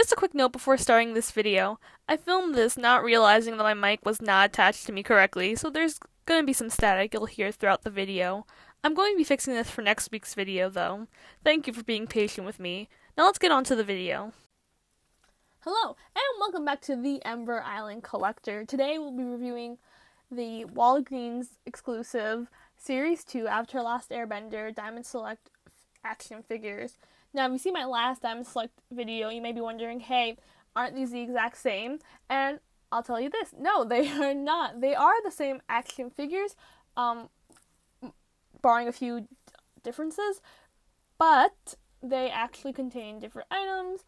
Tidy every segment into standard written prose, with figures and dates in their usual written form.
Just a quick note before starting this video. I filmed this not realizing that my mic was not attached to me correctly, so there's gonna be some static you'll hear throughout the video. I'm going to be fixing this for next week's video though. Thank you for being patient with me. Now let's get on to the video. Hello, and welcome back to the Ember Island Collector. Today we'll be reviewing the Walgreens exclusive Series 2 Avatar Last Airbender Diamond Select action figures. Now, if you see my last Diamond Select video, you may be wondering, hey, aren't these the exact same? And I'll tell you this, no, they are not. They are the same action figures, barring a few differences, but they actually contain different items.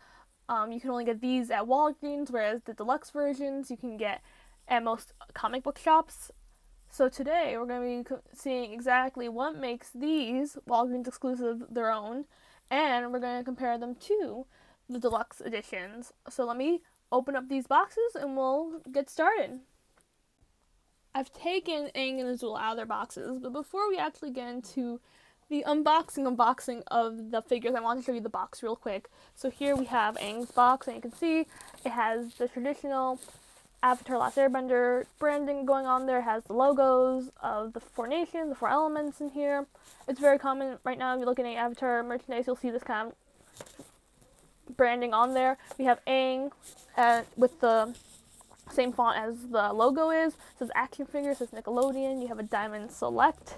You can only get these at Walgreens, whereas the deluxe versions you can get at most comic book shops. So today we're going to be seeing exactly what makes these Walgreens exclusive their own, and we're going to compare them to the deluxe editions. So let me open up these boxes and we'll get started. I've taken Aang and Azula out of their boxes, but before we actually get into the unboxing of the figures, I want to show you the box real quick. So here we have Aang's box, and you can see it has the traditional Avatar Last Airbender branding going on there. It has the logos of the four nations, the four elements in here. It's very common right now. If you look at any Avatar merchandise, you'll see this kind of branding on there. We have Aang with the same font as the logo is. It says Action Figures, it says Nickelodeon. You have a Diamond Select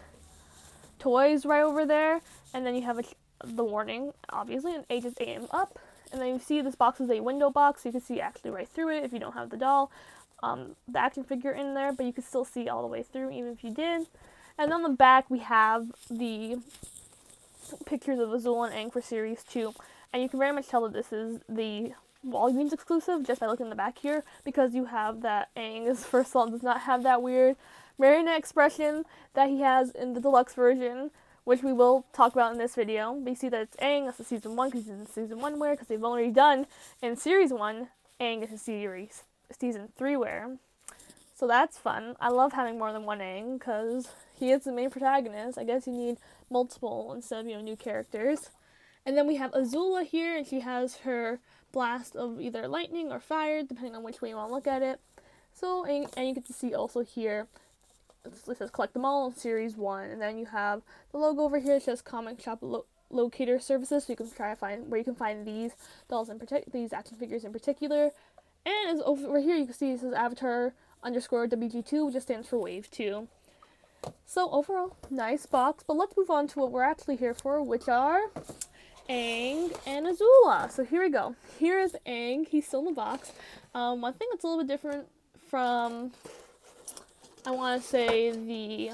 toys right over there, and then you have the warning, obviously, and ages 8 and up. And then you see this box is a window box, so you can see actually right through it if you don't have the doll, the action figure in there, but you can still see all the way through even if you did. And on the back we have the pictures of Azula and Aang for Series 2, and you can very much tell that this is the Walgreens exclusive just by looking in the back here, because you have that Aang is, first of all, does not have that weird marionette expression that he has in the deluxe version, which we will talk about in this video. But you see that it's Aang, that's the season 1, because he's in season 1 wear, because they've already done in series 1, Aang is his season 3 wear. So that's fun. I love having more than one Aang, because he is the main protagonist. I guess you need multiple instead of, new characters. And then we have Azula here, and she has her blast of either lightning or fire, depending on which way you want to look at it. So, and you get to see also here, it says collect them all in series 1, and then you have the logo over here. It says comic shop locator services, so you can try to find where you can find these dolls in these action figures in particular. And as over here you can see it says Avatar _WG2, which just stands for Wave 2. So overall, nice box, but let's move on to what we're actually here for, which are Aang and Azula. So here we go. Here is Aang. He's still in the box. One thing that's a little bit different from, I want to say, the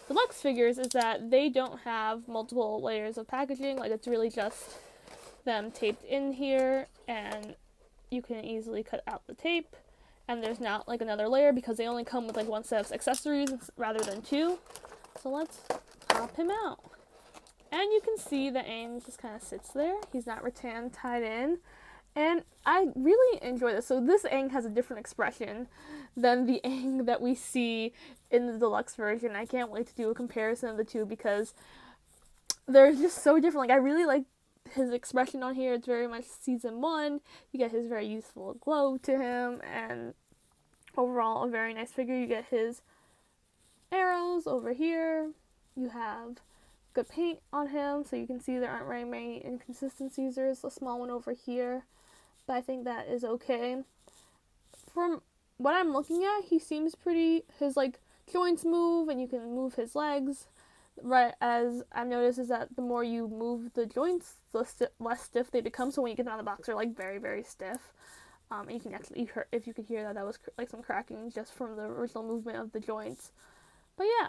deluxe figures is that they don't have multiple layers of packaging. Like, it's really just them taped in here, and you can easily cut out the tape, and there's not like another layer because they only come with like one set of accessories rather than two. So let's pop him out. And you can see that Aang just kind of sits there. He's not rattan tied in. And I really enjoy this. So this Aang has a different expression than the Aang that we see in the deluxe version. I can't wait to do a comparison of the two because they're just so different. Like, I really like his expression on here. It's very much season 1. You get his very youthful glow to him, and overall a very nice figure. You get his arrows over here. You have good paint on him, so you can see there aren't very many inconsistencies. There's a small one over here, but I think that is okay. From what I'm looking at, he seems pretty, his like joints move, and you can move his legs. Right, as I've noticed is that the more you move the joints, the less stiff they become. So when you get them out of the box, they're like very, very stiff. And you can actually hear, if you could hear that was like some cracking just from the original movement of the joints. But yeah,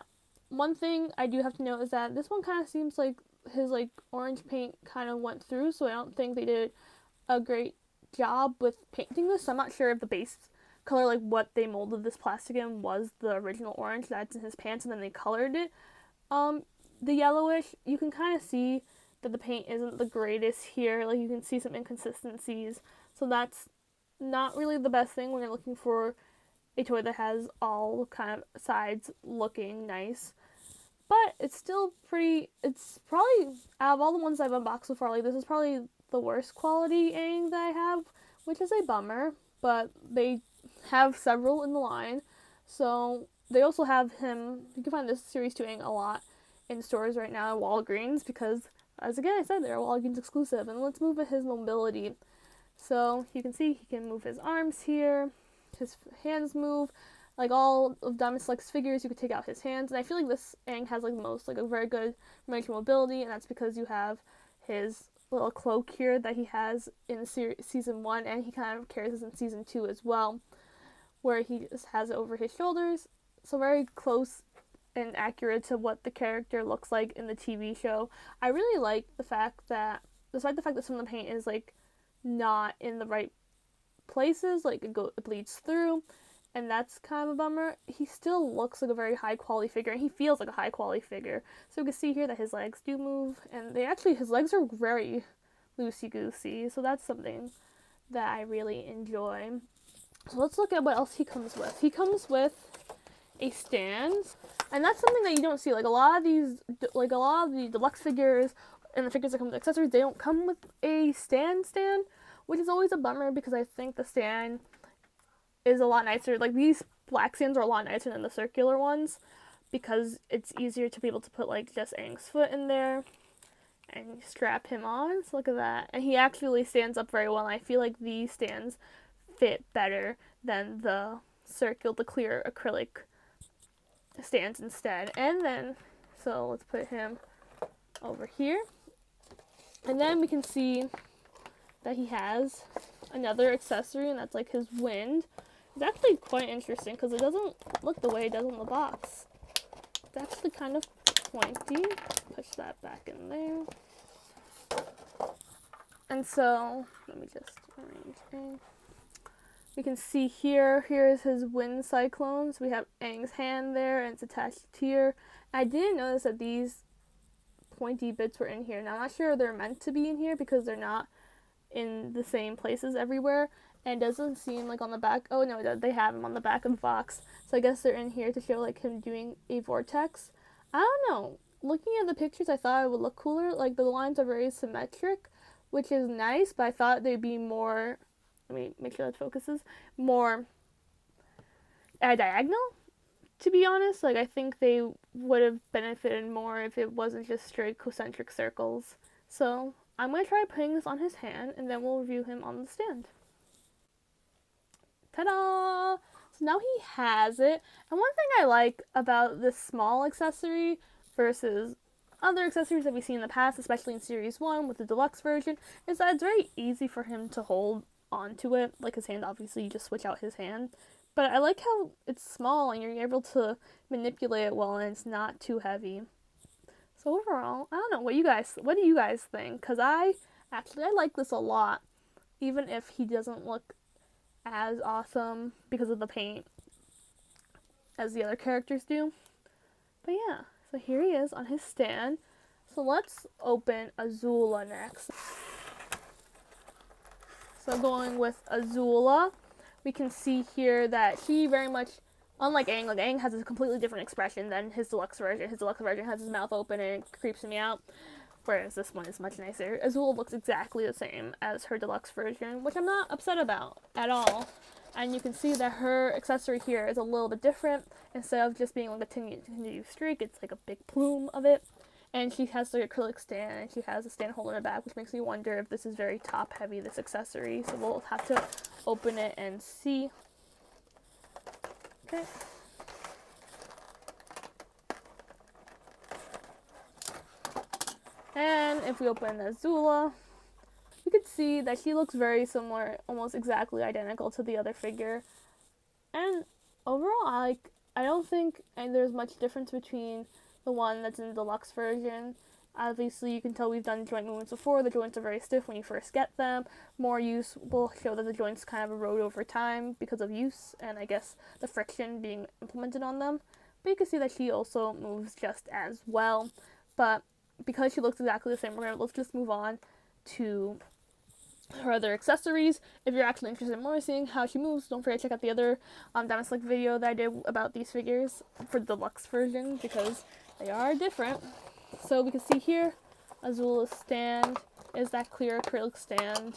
one thing I do have to note is that this one kind of seems like his like orange paint kind of went through, so I don't think they did a great job with painting this. So I'm not sure if the base color, like what they molded this plastic in, was the original orange that's in his pants, and then they colored it the yellowish. You can kind of see that the paint isn't the greatest here. Like, you can see some inconsistencies, so that's not really the best thing when you're looking for a toy that has all kind of sides looking nice. But it's still pretty, it's probably, out of all the ones I've unboxed so far, like, this is probably the worst quality Aang that I have, which is a bummer, but they have several in the line. So they also have him, you can find this series 2 Aang a lot in stores right now at Walgreens because, as again I said, they're a Walgreens exclusive. And let's move at his mobility. So you can see he can move his arms here, his hands move. Like all of Diamond Select's figures, you could take out his hands. And I feel like this Aang has like the most, like a very good range of mobility, and that's because you have his little cloak here that he has in season 1, and he kind of carries this in season 2 as well, where he just has it over his shoulders. So very close and accurate to what the character looks like in the TV show. I really like the fact that, despite the fact that some of the paint is like not in the right places, like it bleeds through, and that's kind of a bummer, he still looks like a very high quality figure, and he feels like a high quality figure. So you can see here that his legs do move, and his legs are very loosey-goosey, so that's something that I really enjoy. So let's look at what else he comes with. He comes with a stand, and that's something that you don't see. Like a lot of the deluxe figures and the figures that come with accessories, they don't come with a stand, which is always a bummer because I think the stand is a lot nicer. Like these black stands are a lot nicer than the circular ones because it's easier to be able to put like just Aang's foot in there and strap him on. So look at that. And he actually stands up very well, and I feel like these stands fit better than the clear acrylic stands instead. And then, so let's put him over here. And then we can see that he has another accessory, and that's like his wind. It's actually quite interesting because it doesn't look the way it does on the box. It's actually kind of pointy. Push that back in there. And so, let me just arrange Aang. We can see here's his wind cyclones. We have Aang's hand there, and it's attached here. I didn't notice that these pointy bits were in here. Now, I'm not sure they're meant to be in here because they're not in the same places everywhere. And it doesn't seem like on the back. Oh, no, they have him on the back of the box. So I guess they're in here to show like him doing a vortex. I don't know. Looking at the pictures, I thought it would look cooler. Like the lines are very symmetric, which is nice, but I thought they'd be more, let me make sure that focuses, more diagonal, to be honest. Like I think they would have benefited more if it wasn't just straight concentric circles. So I'm going to try putting this on his hand, and then we'll review him on the stand. Ta-da! So now he has it. And one thing I like about this small accessory versus other accessories that we've seen in the past, especially in Series 1 with the deluxe version, is that it's very easy for him to hold onto it. Like his hand, obviously, you just switch out his hand. But I like how it's small and you're able to manipulate it well and it's not too heavy. So overall, I don't know, what do you guys think? Because I like this a lot, even if he doesn't look as awesome because of the paint as the other characters do. But yeah, so here he is on his stand. So let's open Azula next. So going with Azula, we can see here that she very much, unlike Aang, like Aang has a completely different expression than his deluxe version. His deluxe version has his mouth open and it creeps me out, whereas this one is much nicer. Azula looks exactly the same as her deluxe version, which I'm not upset about at all. And you can see that her accessory here is a little bit different. Instead of just being like a continuous streak, it's like a big plume of it. And she has the acrylic stand, and she has a stand holder in the back, which makes me wonder if this is very top heavy, this accessory. So we'll have to open it and see. Okay. And if we open Azula, you can see that she looks very similar, almost exactly identical to the other figure. And overall, I don't think there's much difference between the one that's in the deluxe version. Obviously, you can tell we've done joint movements before. The joints are very stiff when you first get them. More use will show that the joints kind of erode over time because of use and I guess the friction being implemented on them. But you can see that she also moves just as well. But because she looks exactly the same, let's just move on to her other accessories. If you're actually interested in more seeing how she moves, don't forget to check out the other Diamond Select video that I did about these figures for the deluxe version because they are different. So we can see here Azula's stand is that clear acrylic stand,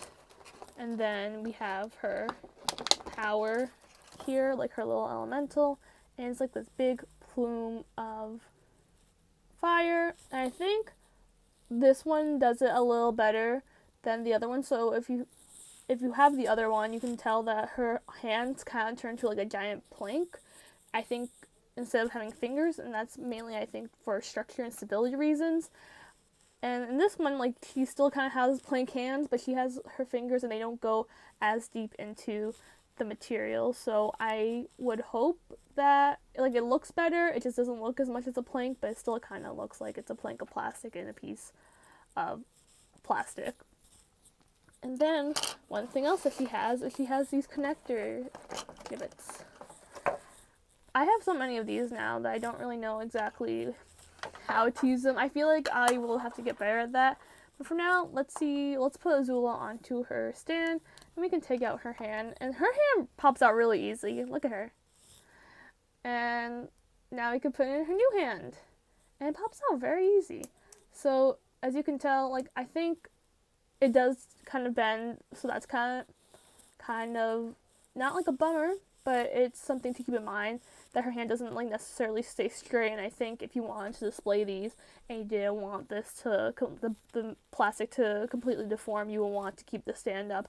And then we have her power here, like her little elemental. And it's like this big plume of fire. And I think this one does it a little better than the other one. So if you have the other one, you can tell that her hands kind of turn to like a giant plank. I think instead of having fingers, and that's mainly I think for structure and stability reasons. And in this one, like, she still kind of has plank hands, but she has her fingers and they don't go as deep into the material. So I would hope that, like, it looks better. It just doesn't look as much as a plank, but it still kind of looks like it's a plank of plastic and a piece of plastic. And then one thing else that she has is she has these connector gibbets. I have so many of these now that I don't really know exactly how to use them. I feel like I will have to get better at that. But for now, let's put Azula onto her stand, and we can take out her hand. And her hand pops out really easy. Look at her. And now we can put in her new hand. And it pops out very easy. So, as you can tell, like, I think it does kind of bend, so that's kind of not like a bummer, but it's something to keep in mind that her hand doesn't like necessarily stay straight. And I think if you wanted to display these and you didn't want this to the plastic to completely deform, you will want to keep the stand up.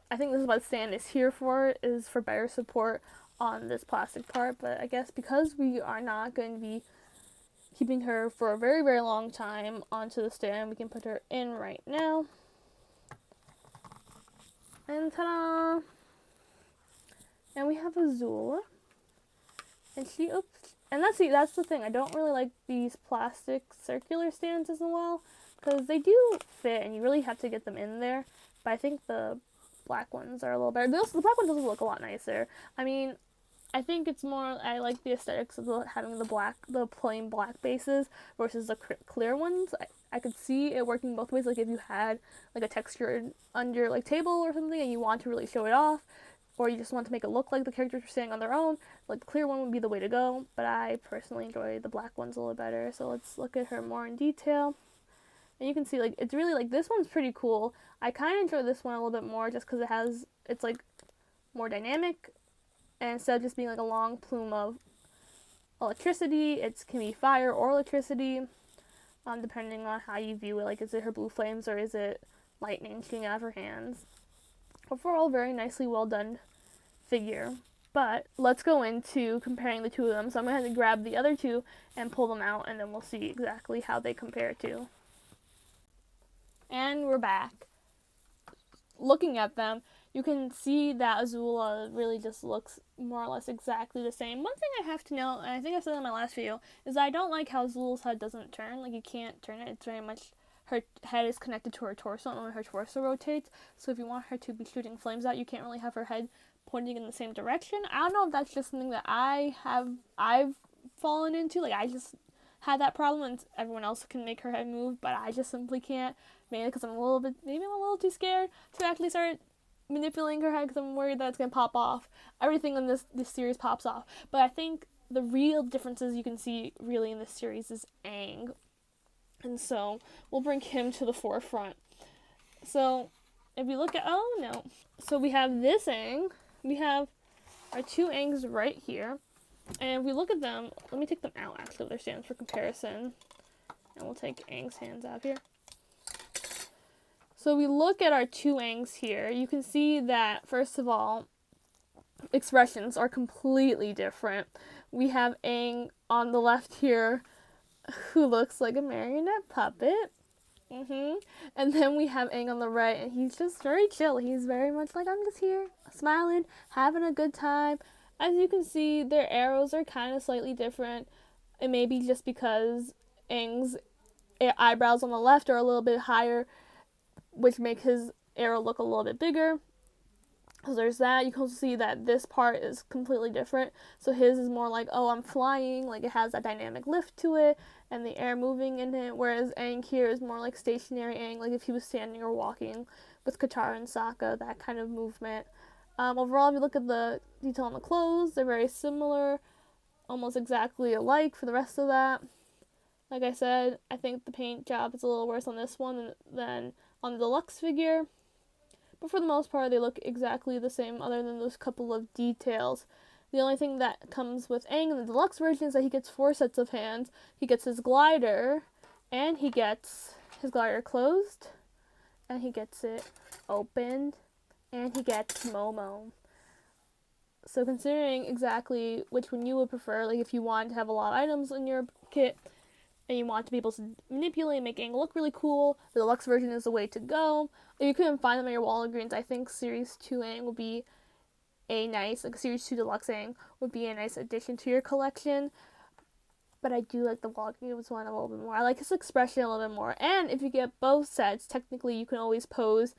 I think this is what the stand is here for, is for better support on this plastic part. But I guess because we are not going to be keeping her for a very, very long time onto the stand, we can put her in right now. And ta-da! And we have Azula. And that's the thing. I don't really like these plastic circular stands as well, because they do fit and you really have to get them in there. But I think the black ones are a little better. The black one does look a lot nicer. I mean, I think it's more, I like the aesthetics of having the plain black bases versus the clear ones. I could see it working both ways. Like if you had like a textured under like table or something and you want to really show it off, or you just want to make it look like the characters are standing on their own, like the clear one would be the way to go. But I personally enjoy the black ones a little better. So let's look at her more in detail. And you can see, like, it's really, like, this one's pretty cool. I kind of enjoy this one a little bit more just because it's, like, more dynamic. And instead of just being, like, a long plume of electricity, it can be fire or electricity, depending on how you view it. Like, is it her blue flames or is it lightning shooting out of her hands? Overall, very nicely well done figure. But let's go into comparing the two of them. So I'm going to have to grab the other two and pull them out, and then we'll see exactly how they compare to. And we're back. Looking at them, you can see that Azula really just looks more or less exactly the same. One thing I have to note, and I think I said in my last video, is that I don't like how Azula's head doesn't turn. Like, you can't turn it. It's very much, her head is connected to her torso, and only her torso rotates. So if you want her to be shooting flames out, you can't really have her head pointing in the same direction. I don't know if that's just something that I've fallen into. Like, I just had that problem, and everyone else can make her head move, but I just simply can't. Mainly because I'm a little too scared to actually start manipulating her head, because I'm worried that it's going to pop off. Everything in this series pops off. But I think the real differences you can see really in this series is Aang. And so we'll bring him to the forefront. So if we look at, so we have this Aang. We have our two Aangs right here. And if we look at them, let me take them out actually of their stands for comparison. And we'll take Aang's hands out here. So we look at our two Aangs here. You can see that, first of all, expressions are completely different. We have Aang on the left here, who looks like a marionette puppet. And then we have Aang on the right, and he's just very chill. He's very much like, I'm just here, smiling, having a good time. As you can see, their arrows are kind of slightly different. It may be just because Aang's eyebrows on the left are a little bit higher, which make his arrow look a little bit bigger. So there's that. You can also see that this part is completely different. So his is more like, oh, I'm flying, like it has that dynamic lift to it, and the air moving in it, whereas Aang here is more like stationary Aang, like if he was standing or walking with Katara and Sokka, that kind of movement. Overall, if you look at the detail on the clothes, they're very similar, almost exactly alike for the rest of that. Like I said, I think the paint job is a little worse on this one than on the Deluxe figure. but for the most part they look exactly the same other than those couple of details. The only thing that comes with Aang in the deluxe version is that he gets 4 sets of hands. He gets his glider, and he gets his glider closed, and he gets it opened, and he gets Momo. So considering exactly which one you would prefer, like if you want to have a lot of items in your kit and you want to be able to manipulate and make Aang look really cool, the deluxe version is the way to go. If you couldn't find them at your Walgreens, I think Series 2 Aang would be a nice, like Series 2 Deluxe Aang would be a nice addition to your collection. But I do like the Walgreens one a little bit more. I like his expression a little bit more. And if you get both sets, technically you can always pose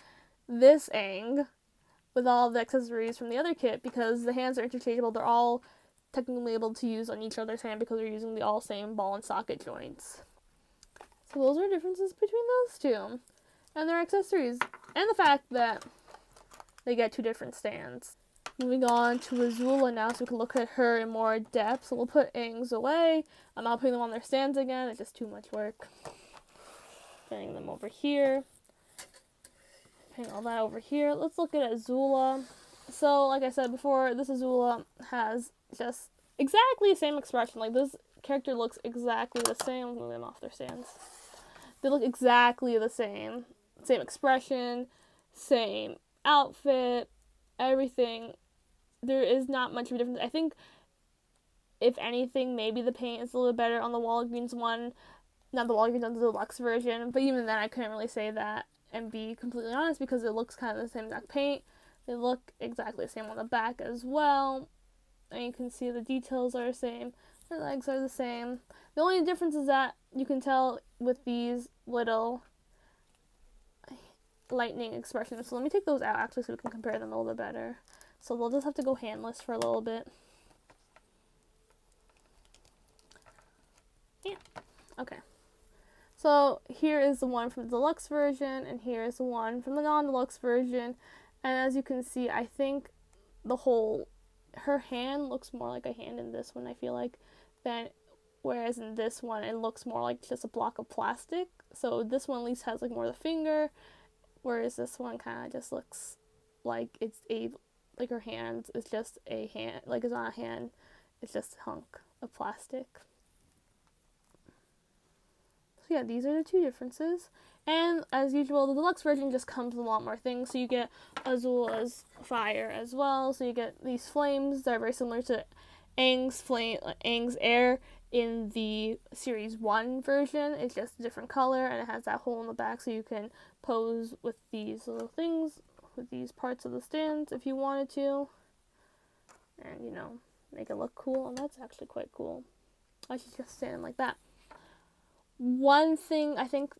this Aang with all the accessories from the other kit, because the hands are interchangeable. They're all technically able to use on each other's hand because they're using the all same ball and socket joints. So those are differences between those two. And their accessories. And the fact that they get 2 different stands. Moving on to Azula now, so we can look at her in more depth. So we'll put Aang's away. I'm not putting them on their stands again. It's just too much work. Getting them over here. Putting all that over here. Let's look at Azula. So, like I said before, this Azula has just exactly the same expression. Like, this character looks exactly the same. I'm moving them off their stands. They look exactly the same. Same expression, same outfit, everything. There is not much of a difference. I think, if anything, maybe the paint is a little better on the Walgreens one. Not the Walgreens, on the deluxe version. But even then, I couldn't really say that and be completely honest, because it looks kind of the same exact paint. They look exactly the same on the back as well. And you can see the details are the same. Their legs are the same. The only difference is that you can tell with these little lightning expressions. So let me take those out actually so we can compare them a little bit better. So they'll just have to go handless for a little bit. Yeah. Okay. So here is the one from the deluxe version, and here is the one from the non-deluxe version. And as you can see, I think her hand looks more like a hand in this one, I feel like, whereas in this one, it looks more like just a block of plastic. So this one at least has like more of the finger, whereas this one kind of just looks like like her hand is just a hand, like it's not a hand, it's just a hunk of plastic. So yeah, these are the 2 differences. And as usual, the deluxe version just comes with a lot more things. So you get Azula's fire as well. So you get these flames that are very similar to Aang's air in the Series 1 version. It's just a different color, and it has that hole in the back, so you can pose with these little things, with these parts of the stands if you wanted to. And, you know, make it look cool. And that's actually quite cool. I should just stand like that. One thing I think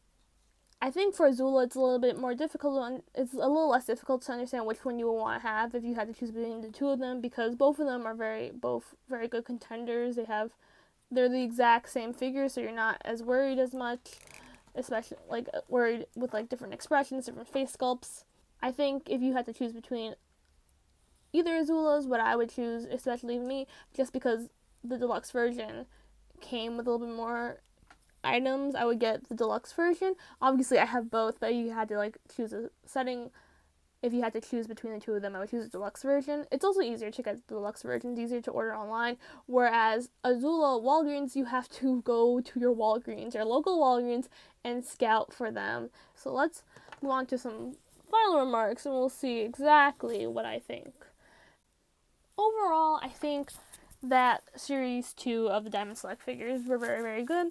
for Azula it's a little bit more difficult. It's a little less difficult to understand which one you will want to have if you had to choose between the 2 of them, because both of them are both very good contenders. They're the exact same figure, so you're not as worried as much, especially like worried with like different expressions, different face sculpts. I think if you had to choose between either Azula's, what I would choose, especially me, just because the deluxe version came with a little bit more items, I would get the deluxe version. Obviously I have both, but you had to like choose a setting. If you had to choose between the 2 of them, I would choose the deluxe version. It's also easier to get the deluxe version. It's easier to order online. Whereas Azula Walgreens, you have to go to your Walgreens, your local Walgreens, and scout for them. So let's move on to some final remarks, and we'll see exactly what I think. Overall, I think that Series 2 of the Diamond Select figures were very, very good.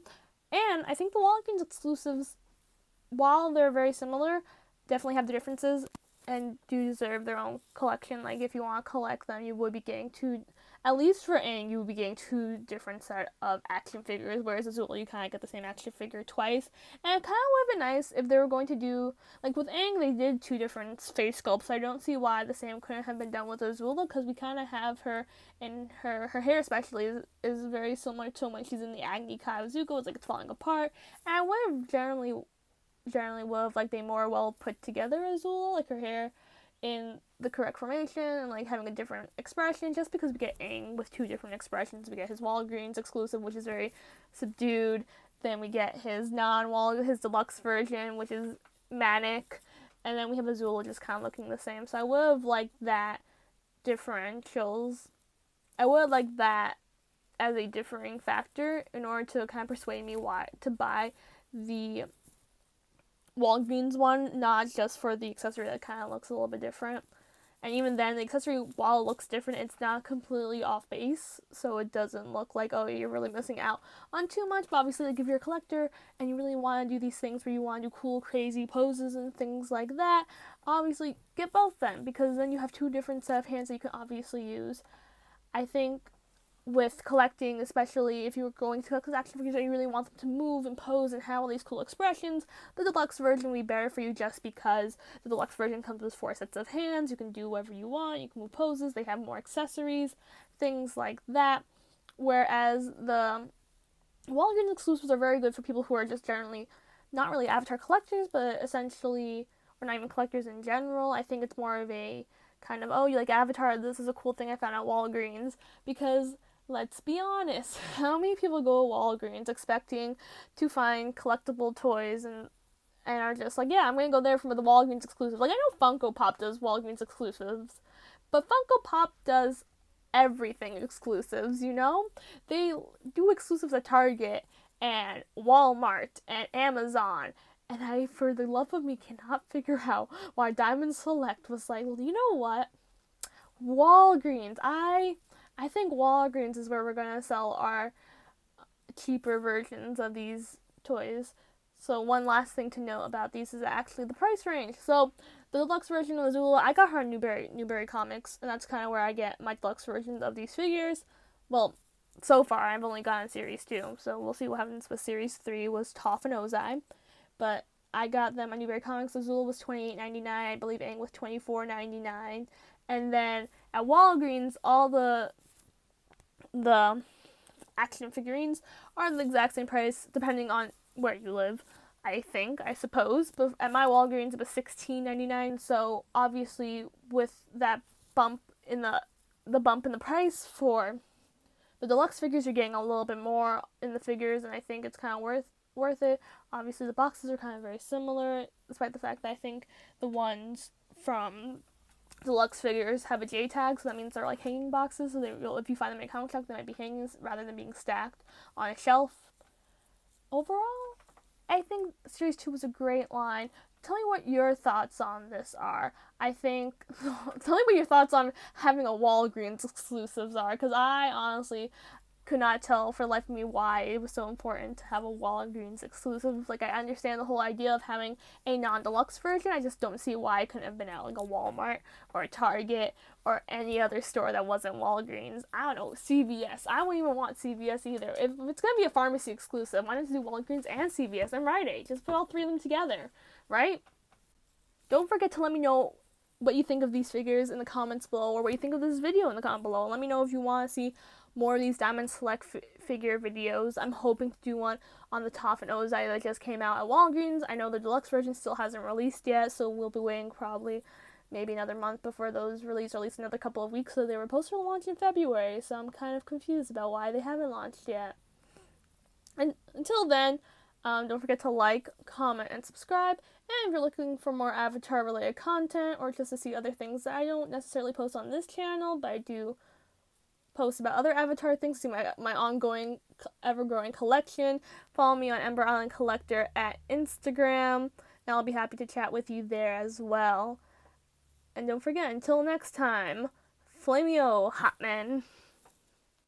And I think the Walgreens exclusives, while they're very similar, definitely have the differences and do deserve their own collection. Like, if you want to collect them, you would be getting 2, at least for Aang, you would be getting 2 different set of action figures, whereas Azula, you kind of get the same action figure twice. And it kind of would have been nice if they were going to do, like with Aang, they did 2 different face sculpts. I don't see why the same couldn't have been done with Azula, because we kind of have her, and her hair especially is very similar to when she's in the Agni Kai of Zuko. It's like it's falling apart. And I would have generally would have liked a more well put together Azula, like her hair in the correct formation and like having a different expression, just because we get Aang with 2 different expressions. We get his Walgreens exclusive, which is very subdued, then we get his his deluxe version, which is manic, And then we have Azula just kind of looking the same. So I would have liked that differentials. I would have liked that as a differing factor in order to kind of persuade me why to buy the Walgreens one, not just for the accessory that kind of looks a little bit different. And even then, the accessory, while it looks different, it's not completely off base, so it doesn't look like, oh, you're really missing out on too much. But obviously, like, if you're a collector and you really want to do these things where you want to do cool, crazy poses and things like that, obviously, get both then, because then you have two different set of hands that you can obviously use. I think with collecting, especially if you were going to collect action figures that you really want them to move and pose and have all these cool expressions, the deluxe version will be better for you just because the deluxe version comes with 4 sets of hands. You can do whatever you want, you can move poses, they have more accessories, things like that. Whereas the Walgreens exclusives are very good for people who are just generally not really Avatar collectors, but essentially, or not even collectors in general. I think it's more of a kind of, oh, you like Avatar, this is a cool thing I found at Walgreens, because let's be honest, how many people go to Walgreens expecting to find collectible toys and are just like, yeah, I'm going to go there for the Walgreens exclusives. Like, I know Funko Pop does Walgreens exclusives, but Funko Pop does everything exclusives, you know? They do exclusives at Target and Walmart and Amazon, and I, for the love of me, cannot figure out why Diamond Select was like, well, you know what? Walgreens, I think Walgreens is where we're going to sell our cheaper versions of these toys. So one last thing to note about these is actually the price range. So the deluxe version of Azula, I got her on Newberry Comics, and that's kind of where I get my deluxe versions of these figures. Well, so far I've only gotten Series 2, so we'll see what happens with Series 3 was Toph and Ozai. But I got them on Newberry Comics. Azula was $28.99. I believe Aang was $24.99. And then at Walgreens, all the action figurines are the exact same price depending on where you live, I suppose. But at my Walgreens it was $16.99, so obviously with that bump in the bump in the price for the deluxe figures, you're getting a little bit more in the figures, and I think it's kind of worth it. Obviously the boxes are kind of very similar, despite the fact that I think the ones from deluxe figures have a J tag, so that means they're like hanging boxes, so if you find them in a comic shop, they might be hanging rather than being stacked on a shelf. Overall, I think Series 2 was a great line. Tell me what your thoughts on this are. Tell me what your thoughts on having a Walgreens exclusives are, because I honestly could not tell for the life of me why it was so important to have a Walgreens exclusive. Like, I understand the whole idea of having a non-deluxe version. I just don't see why it couldn't have been at like a Walmart or a Target or any other store that wasn't Walgreens. I don't know, CVS. I don't even want CVS either. If it's going to be a pharmacy exclusive, why not do Walgreens and CVS and Rite Aid? Just put all three of them together, right? Don't forget to let me know what you think of these figures in the comments below, or what you think of this video in the comment below. Let me know if you want to see more of these Diamond Select figure videos. I'm hoping to do one on the Toph and Ozai that just came out at Walgreens. I know the deluxe version still hasn't released yet, so we'll be waiting probably maybe another month before those release, or at least another couple of weeks, so they were supposed to launch in February, so I'm kind of confused about why they haven't launched yet. And until then, don't forget to like, comment, and subscribe. And if you're looking for more Avatar-related content, or just to see other things that I don't necessarily post on this channel, but I do post about other Avatar things, see my ongoing, ever-growing collection, follow me on Ember Island Collector at Instagram, and I'll be happy to chat with you there as well. And don't forget, until next time, Flameo, hot men.